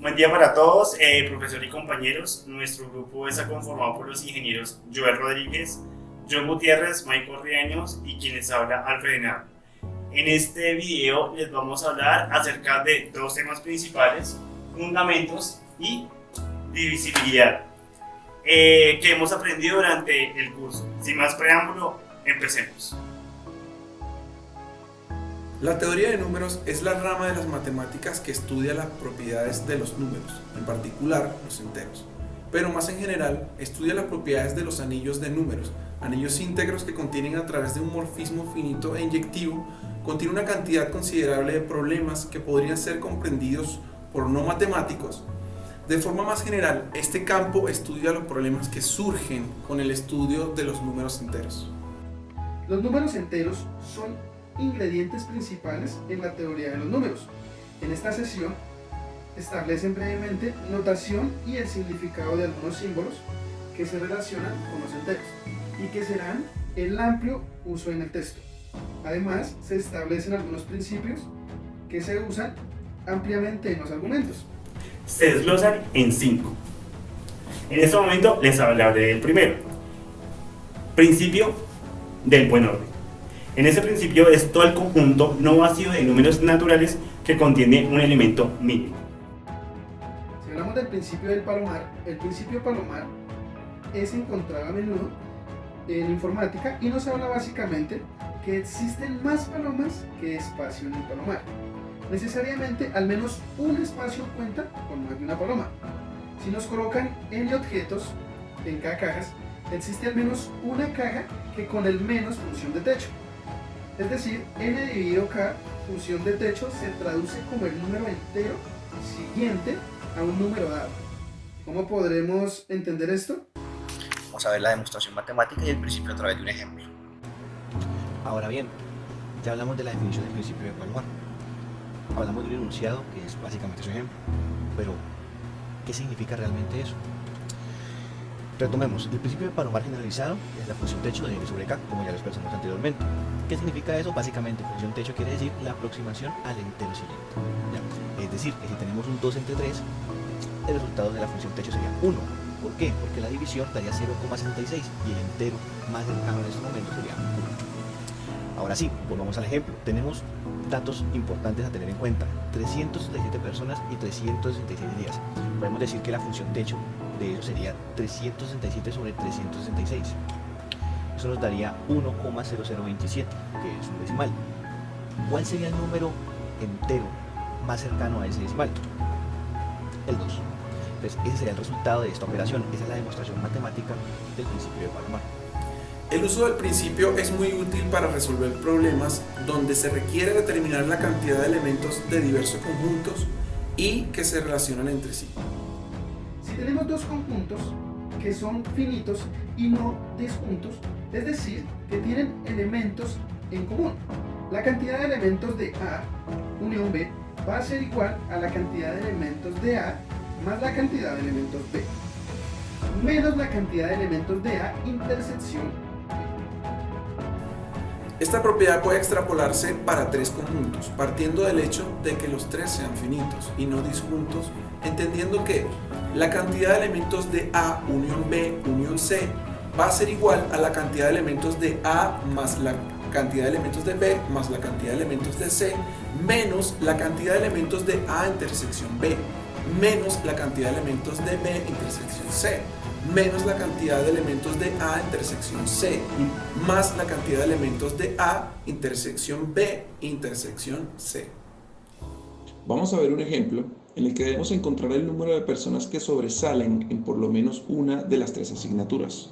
Buen día para todos, profesor y compañeros. Nuestro grupo está conformado por los ingenieros Joel Rodríguez, John Gutiérrez, Michael Riaños y quien les habla, Alfred Henao. En este video les vamos a hablar acerca de dos temas principales: fundamentos y divisibilidad, que hemos aprendido durante el curso. Sin más preámbulo, empecemos. La teoría de números es la rama de las matemáticas que estudia las propiedades de los números, en particular los enteros. Pero más en general, estudia las propiedades de los anillos de números, anillos íntegros que contienen a través de un morfismo finito e inyectivo, contiene una cantidad considerable de problemas que podrían ser comprendidos por no matemáticos. De forma más general, este campo estudia los problemas que surgen con el estudio de los números enteros. Los números enteros son ingredientes principales en la teoría de los números. En esta sesión establecen brevemente notación y el significado de algunos símbolos que se relacionan con los enteros y que serán el amplio uso en el texto. Además, se establecen algunos principios que se usan ampliamente en los argumentos. Se desglosan en 5. En este momento les hablaré del primero: principio del buen orden. En ese principio es todo el conjunto no vacío de números naturales que contiene un elemento mínimo. Si hablamos del principio del palomar, el principio palomar es encontrado a menudo en informática y nos habla básicamente que existen más palomas que espacio en el palomar. Necesariamente al menos un espacio cuenta con más de una paloma. Si nos colocan n objetos en cada caja, existe al menos una caja que con el menos función de techo. Es decir, n dividido k función de techo se traduce como el número entero siguiente a un número dado. ¿Cómo podremos entender esto? Vamos a ver la demostración matemática y el principio a través de un ejemplo. Ahora bien, ya hablamos de la definición del principio de Palomar. Hablamos de un enunciado que es básicamente su ejemplo. Pero, ¿qué significa realmente eso? Retomemos, el principio de Palomar generalizado es la función techo de n sobre k, como ya lo expresamos anteriormente. ¿Qué significa eso? Básicamente, función techo quiere decir la aproximación al entero siguiente. ¿Ya? Es decir, que si tenemos un 2 entre 3, el resultado de la función techo sería 1. ¿Por qué? Porque la división daría 0,66 y el entero más cercano en este momento sería 1. Ahora sí, volvamos al ejemplo. Tenemos datos importantes a tener en cuenta: 367 personas y 366 días. Podemos decir que la función techo de eso sería 367 sobre 366. Eso nos daría 1,0027, que es un decimal. ¿Cuál sería el número entero más cercano a ese decimal? El 2. Entonces, ese sería el resultado de esta operación. Esa es la demostración matemática del principio de Palomar. El uso del principio es muy útil para resolver problemas donde se requiere determinar la cantidad de elementos de diversos conjuntos y que se relacionan entre sí. Si tenemos dos conjuntos que son finitos y no disjuntos, es decir, que tienen elementos en común, la cantidad de elementos de A unión B va a ser igual a la cantidad de elementos de A más la cantidad de elementos B, menos la cantidad de elementos de A intersección. Esta propiedad puede extrapolarse para tres conjuntos, partiendo del hecho de que los tres sean finitos y no disjuntos, entendiendo que la cantidad de elementos de A unión B unión C va a ser igual a la cantidad de elementos de A más la cantidad de elementos de B más la cantidad de elementos de C menos la cantidad de elementos de A intersección B menos la cantidad de elementos de B intersección C menos la cantidad de elementos de A intersección C más la cantidad de elementos de A intersección B intersección C. Vamos a ver un ejemplo en el que debemos encontrar el número de personas que sobresalen en por lo menos una de las tres asignaturas.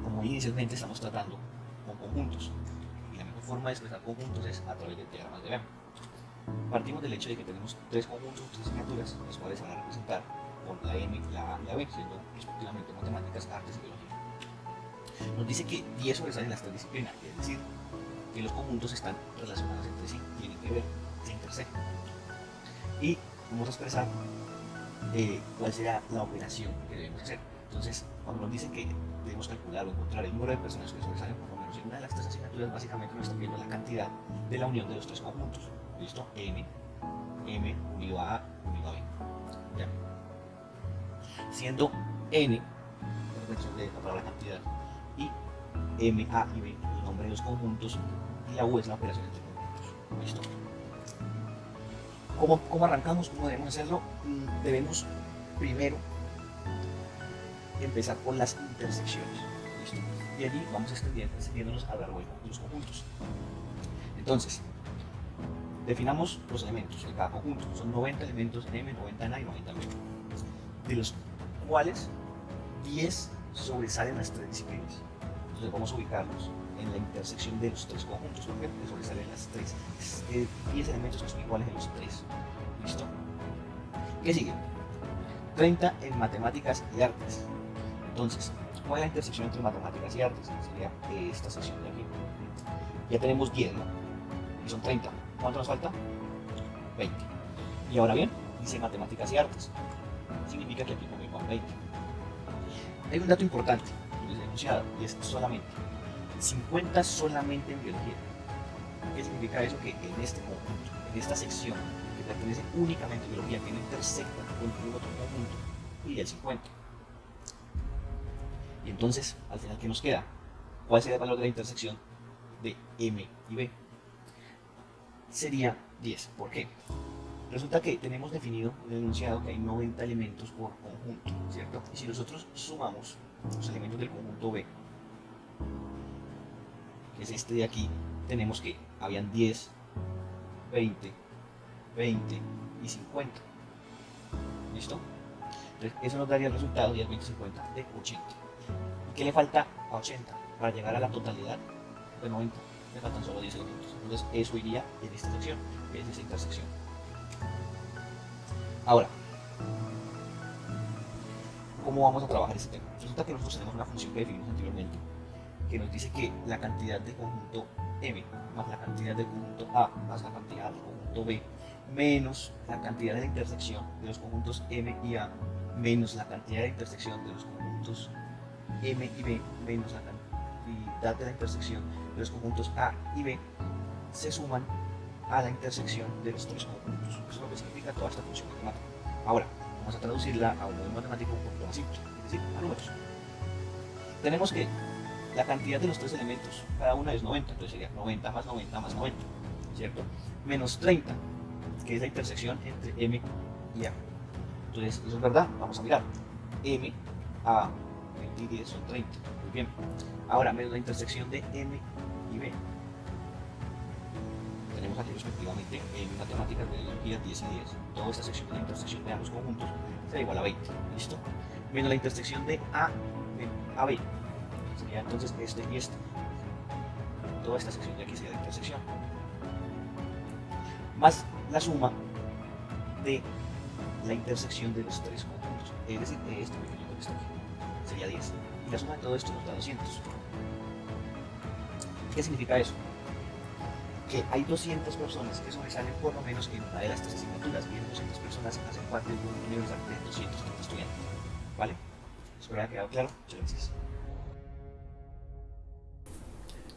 Como inicialmente estamos tratando con conjuntos, y la mejor forma de expresar conjuntos es a través de diagramas de Venn. Partimos del hecho de que tenemos tres conjuntos, tres asignaturas, las cuales se van a representar con la M, la A y la B, siendo respectivamente matemáticas, artes y biología. Nos dice que 10 sobresalen las tres disciplinas, es decir, que los conjuntos están relacionados entre sí, tienen que ver, se intersectan. Y vamos a expresar cuál será la operación que debemos hacer. Entonces, cuando nos dice que debemos calcular o encontrar el número de personas que sobresalen por lo menos en una de las tres asignaturas, básicamente nos está pidiendo la cantidad de la unión de los tres conjuntos. ¿Listo? N m unido a A unido a B. ¿Ya? Siendo n la expresión de la palabra cantidad y m, a y b el nombre de los conjuntos y la u es la operación entre conjuntos. ¿Listo? ¿Cómo arrancamos? ¿Cómo debemos hacerlo? Debemos primero empezar con las intersecciones. ¿Listo? Y allí vamos extendiéndonos a lo largo de los conjuntos. Entonces, definamos los elementos de cada conjunto. Son 90 elementos en M, 90 en A y 90 en B, de los cuales 10 sobresalen las tres disciplinas. Entonces vamos a ubicarlos en la intersección de los tres conjuntos, porque sobresalen las tres 10 elementos que son iguales en los tres. ¿Listo? ¿Qué sigue? 30 en matemáticas y artes. Entonces, ¿cuál es la intersección entre matemáticas y artes? Sería esta sección de aquí. Ya tenemos 10, ¿no? Y son 30. ¿Cuánto nos falta? 20. Y ahora bien, dice matemáticas y artes. Significa que aquí también van 20. Hay un dato importante, que les he enunciado, y es solamente 50 solamente en biología. ¿Qué significa eso? Que en este conjunto, en esta sección, que pertenece únicamente a biología, que no intersecta con ningún otro conjunto, y el 50. Y entonces, al final, ¿qué nos queda? ¿Cuál sería el valor de la intersección de M y B? Sería 10. ¿Por qué? Resulta que tenemos definido en el enunciado que hay 90 elementos por conjunto, ¿cierto? Y si nosotros sumamos los elementos del conjunto B, que es este de aquí, tenemos que habían 10, 20, 20 y 50. ¿Listo? Entonces, eso nos daría el resultado 10, 20, 50 de 80. ¿Y qué le falta a 80 para llegar a la totalidad de 90? Le faltan solo 10 elementos. Entonces, eso iría en esta sección, que es esta intersección. Ahora, ¿cómo vamos a trabajar este tema? Resulta que nosotros tenemos una función que definimos anteriormente, que nos dice que la cantidad del conjunto M más la cantidad del conjunto A más la cantidad del conjunto B menos la cantidad de la intersección de los conjuntos M y A menos la cantidad de intersección de los conjuntos M y B menos la cantidad de la intersección de los conjuntos A y B se suman a la intersección de los tres conjuntos. Eso es lo que significa toda esta función matemática. Ahora, vamos a traducirla a un modelo matemático un poco más simple, es decir, a números. Tenemos que la cantidad de los tres elementos, cada una es 90, entonces sería 90 más 90 más 90, ¿cierto? Menos 30, que es la intersección entre M y A. Entonces, eso es verdad, vamos a mirar. M, A, 20 y 10 son 30, muy bien. Ahora, menos la intersección de M y B. Tenemos aquí respectivamente en matemáticas de biología 10 y 10. Toda esta sección de la intersección de ambos conjuntos será igual a 20. ¿Listo? Menos la intersección de A B. Sería entonces este y este. Toda esta sección de aquí sería la intersección. Más la suma de la intersección de los tres conjuntos. Es decir, de este pequeño que está aquí. Sería 10. Y la suma de todo esto nos da 200. ¿Qué significa eso? Que hay 200 personas que sobresalen por lo menos en una de las tres asignaturas, y esas 200 personas hacen parte de un universal de 230 estudiantes. ¿Vale? Espero que haya quedado claro. Muchas gracias.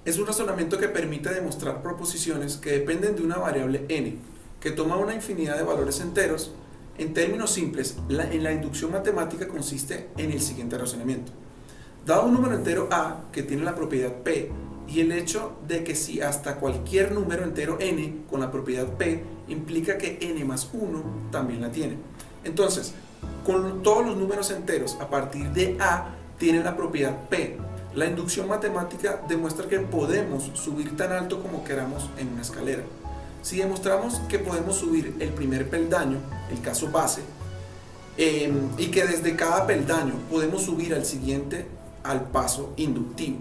Es un razonamiento que permite demostrar proposiciones que dependen de una variable n, que toma una infinidad de valores enteros. En términos simples, en la inducción matemática consiste en el siguiente razonamiento. Dado un número entero a que tiene la propiedad p, y el hecho de que si hasta cualquier número entero n con la propiedad p implica que n más 1 también la tiene. Entonces, con todos los números enteros a partir de a tienen la propiedad p. La inducción matemática demuestra que podemos subir tan alto como queramos en una escalera. Si demostramos que podemos subir el primer peldaño, el caso base, y que desde cada peldaño podemos subir al siguiente al paso inductivo.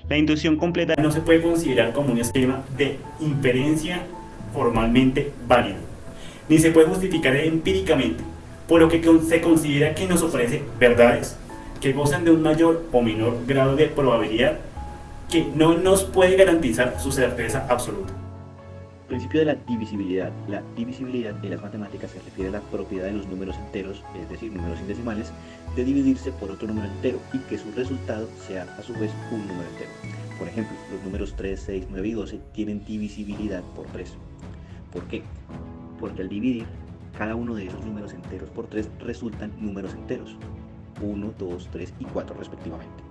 La inducción completa no se puede considerar como un esquema de inferencia formalmente válido, ni se puede justificar empíricamente, por lo que se considera que nos ofrece verdades que gozan de un mayor o menor grado de probabilidad que no nos puede garantizar su certeza absoluta. Principio de la divisibilidad. La divisibilidad en las matemáticas se refiere a la propiedad de los números enteros, es decir, números indecimales, de dividirse por otro número entero y que su resultado sea a su vez un número entero. Por ejemplo, los números 3, 6, 9 y 12 tienen divisibilidad por 3. ¿Por qué? porque al dividir cada uno de esos números enteros por 3 resultan números enteros, 1, 2, 3 y 4 respectivamente.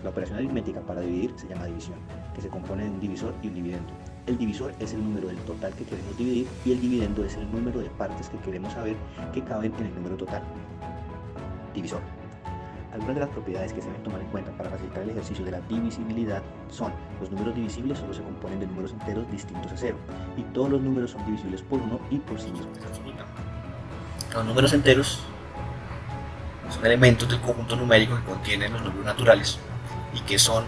La operación aritmética para dividir se llama división, que se compone de un divisor y un dividendo. El divisor es el número del total que queremos dividir y el dividendo es el número de partes que queremos saber que caben en el número total. Divisor. Algunas de las propiedades que se deben tomar en cuenta para facilitar el ejercicio de la divisibilidad son: los números divisibles solo se componen de números enteros distintos a 0 y todos los números son divisibles por 1 y por sí mismos. Los números enteros son elementos del conjunto numérico que contienen los números naturales y que son,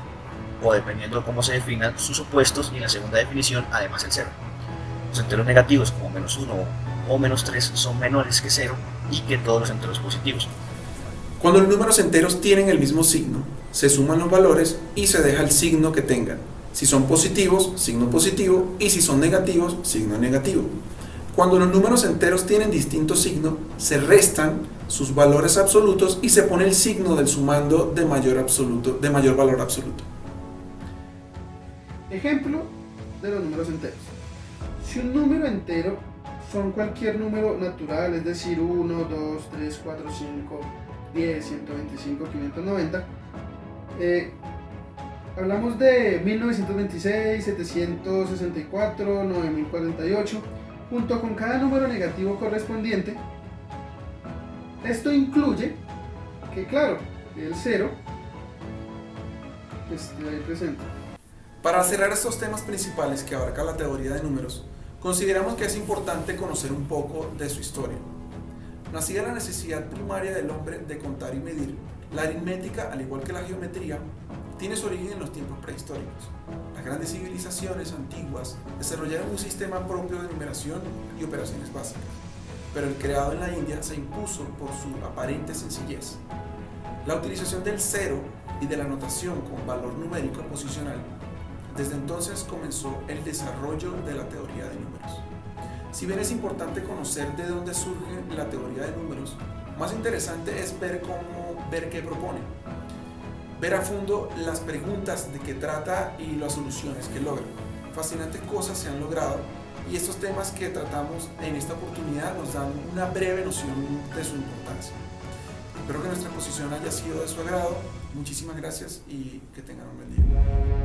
o dependiendo de cómo se definan, sus opuestos, y en la segunda definición además el 0. Los enteros negativos como -1 o -3 son menores que 0 y que todos los enteros positivos. Cuando los números enteros tienen el mismo signo, se suman los valores y se deja el signo que tengan. Si son positivos, signo positivo, y si son negativos, signo negativo. Cuando los números enteros tienen distinto signo, se restan sus valores absolutos y se pone el signo del sumando de mayor valor absoluto. Ejemplo de los números enteros. Si un número entero son cualquier número natural, es decir, 1, 2, 3, 4, 5, 10, 125, 590, hablamos de 1926, 764, 9048, junto con cada número negativo correspondiente. Esto incluye que, claro, el 0 esté ahí presente. Para cerrar estos temas principales que abarca la teoría de números, consideramos que es importante conocer un poco de su historia. Nacida la necesidad primaria del hombre de contar y medir, la aritmética, al igual que la geometría, tiene su origen en los tiempos prehistóricos. Las grandes civilizaciones antiguas desarrollaron un sistema propio de numeración y operaciones básicas, pero el creado en la India se impuso por su aparente sencillez. La utilización del 0 y de la notación con valor numérico posicional. Desde entonces comenzó el desarrollo de la teoría de números. Si bien es importante conocer de dónde surge la teoría de números, más interesante es ver qué propone, ver a fondo las preguntas de qué trata y las soluciones que logra. Fascinantes cosas se han logrado y estos temas que tratamos en esta oportunidad nos dan una breve noción de su importancia. Espero que nuestra exposición haya sido de su agrado. Muchísimas gracias y que tengan un buen día.